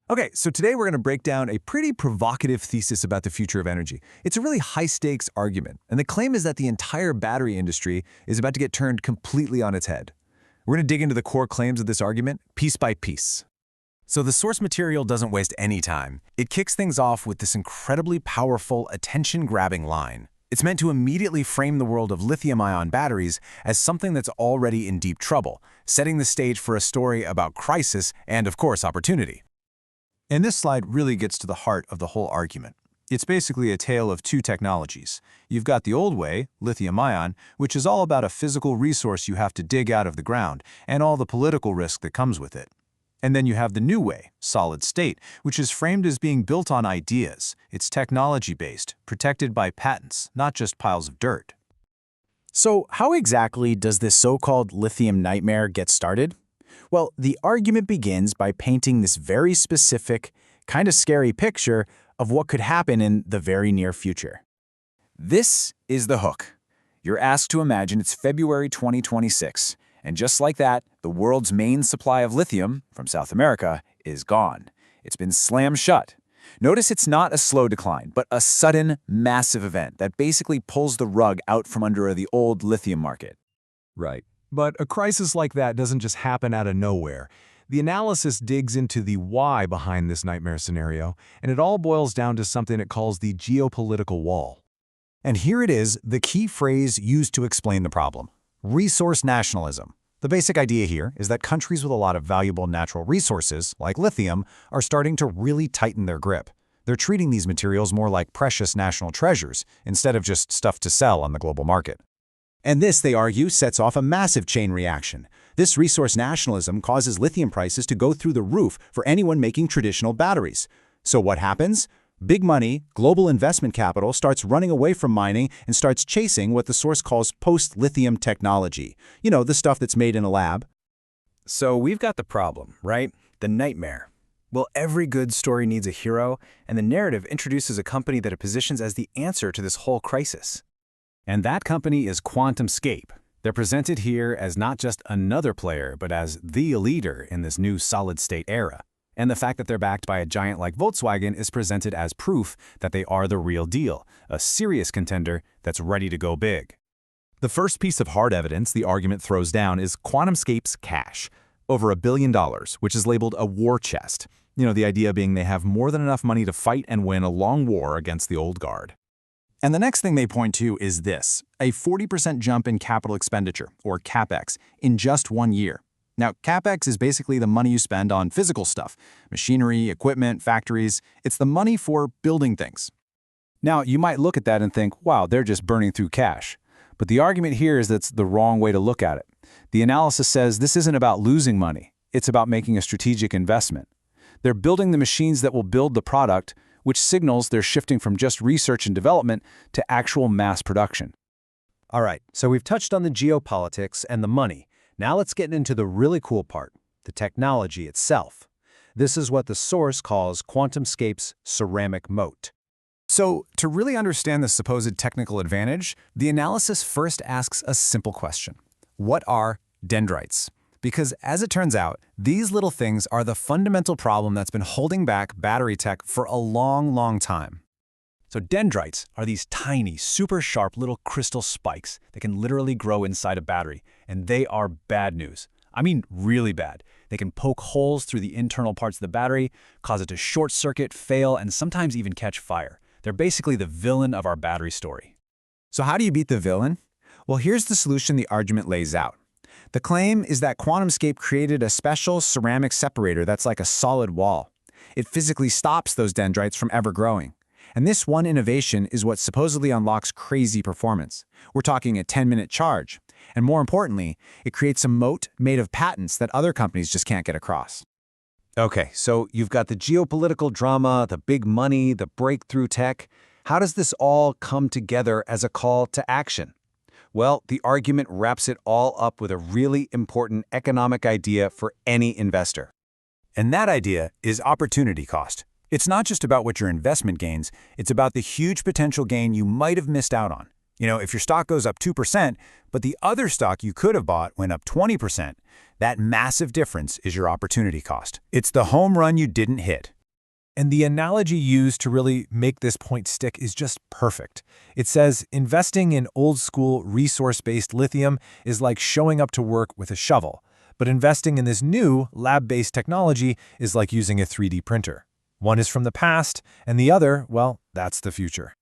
Okay, so today we're going to break down a pretty provocative thesis about the future of energy. It's a really high-stakes argument, and the claim is that the entire battery industry is about to get turned completely on its head. We're going to dig into the core claims of this argument, piece by piece. So the source material doesn't waste any time. It kicks things off with this incredibly powerful, attention-grabbing line. It's meant to immediately frame the world of lithium-ion batteries as something that's already in deep trouble, setting the stage for a story about crisis and, of course, opportunity. And this slide really gets to the heart of the whole argument. It's basically a tale of two technologies. You've got the old way, lithium-ion, which is all about a physical resource you have to dig out of the ground, and all the political risk that comes with it. And then you have the new way, solid state, which is framed as being built on ideas. It's technology-based, protected by patents, not just piles of dirt. So how exactly does this so-called lithium nightmare get started? Well, the argument begins by painting this very specific, kind of scary picture of what could happen in the very near future. This is the hook. You're asked to imagine it's February 2026, and just like that, the world's main supply of lithium, from South America, is gone. It's been slammed shut. Notice it's not a slow decline, but a sudden, massive event that basically pulls the rug out from under the old lithium market. Right. But a crisis like that doesn't just happen out of nowhere. The analysis digs into the why behind this nightmare scenario, and it all boils down to something it calls the geopolitical wall. And here it is, the key phrase used to explain the problem: resource nationalism. The basic idea here is that countries with a lot of valuable natural resources, like lithium, are starting to really tighten their grip. They're treating these materials more like precious national treasures, instead of just stuff to sell on the global market. And this, they argue, sets off a massive chain reaction. This resource nationalism causes lithium prices to go through the roof for anyone making traditional batteries. So what happens? Big money, global investment capital starts running away from mining and starts chasing what the source calls post-lithium technology. You know, the stuff that's made in a lab. So we've got the problem, right? The nightmare. Well, every good story needs a hero, and the narrative introduces a company that it positions as the answer to this whole crisis. And that company is QuantumScape. They're presented here as not just another player, but as the leader in this new solid-state era. And the fact that they're backed by a giant like Volkswagen is presented as proof that they are the real deal, a serious contender that's ready to go big. The first piece of hard evidence the argument throws down is QuantumScape's cash, over $1 billion, which is labeled a war chest. You know, the idea being they have more than enough money to fight and win a long war against the old guard. And the next thing they point to is this, a 40% jump in capital expenditure, or CapEx, in just 1 year. Now, CapEx is basically the money you spend on physical stuff, machinery, equipment, factories. It's the money for building things. Now, you might look at that and think, wow, they're just burning through cash. But the argument here is that's the wrong way to look at it. The analysis says this isn't about losing money. It's about making a strategic investment. They're building the machines that will build the product, which signals they're shifting from just research and development to actual mass production. All right, so we've touched on the geopolitics and the money. Now let's get into the really cool part, the technology itself. This is what the source calls QuantumScape's ceramic moat. So, to really understand the supposed technical advantage, the analysis first asks a simple question. What are dendrites? Because, as it turns out, these little things are the fundamental problem that's been holding back battery tech for a long, long time. So dendrites are these tiny, super sharp little crystal spikes that can literally grow inside a battery, and they are bad news. I mean really bad. They can poke holes through the internal parts of the battery, cause it to short circuit, fail, and sometimes even catch fire. They're basically the villain of our battery story. So how do you beat the villain? Well, here's the solution the argument lays out. The claim is that QuantumScape created a special ceramic separator that's like a solid wall. It physically stops those dendrites from ever growing. And this one innovation is what supposedly unlocks crazy performance. We're talking a 10-minute charge. And more importantly, it creates a moat made of patents that other companies just can't get across. Okay, so you've got the geopolitical drama, the big money, the breakthrough tech. How does this all come together as a call to action? Well, the argument wraps it all up with a really important economic idea for any investor. And that idea is opportunity cost. It's not just about what your investment gains, it's about the huge potential gain you might have missed out on. You know, if your stock goes up 2%, but the other stock you could have bought went up 20%, that massive difference is your opportunity cost. It's the home run you didn't hit. And the analogy used to really make this point stick is just perfect. It says investing in old-school resource-based lithium is like showing up to work with a shovel, but investing in this new lab-based technology is like using a 3D printer. One is from the past, and the other, well, that's the future.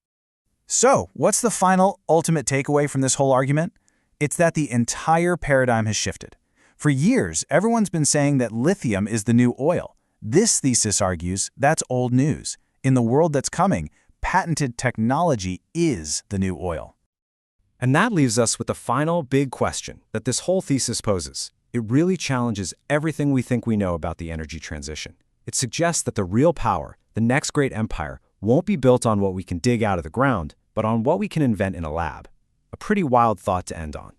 So, what's the final, ultimate takeaway from this whole argument? It's that the entire paradigm has shifted. For years, everyone's been saying that lithium is the new oil. This thesis argues that's old news. In the world that's coming, patented technology is the new oil. And that leaves us with the final big question that this whole thesis poses. It really challenges everything we think we know about the energy transition. It suggests that the real power, the next great empire, won't be built on what we can dig out of the ground, but on what we can invent in a lab. A pretty wild thought to end on.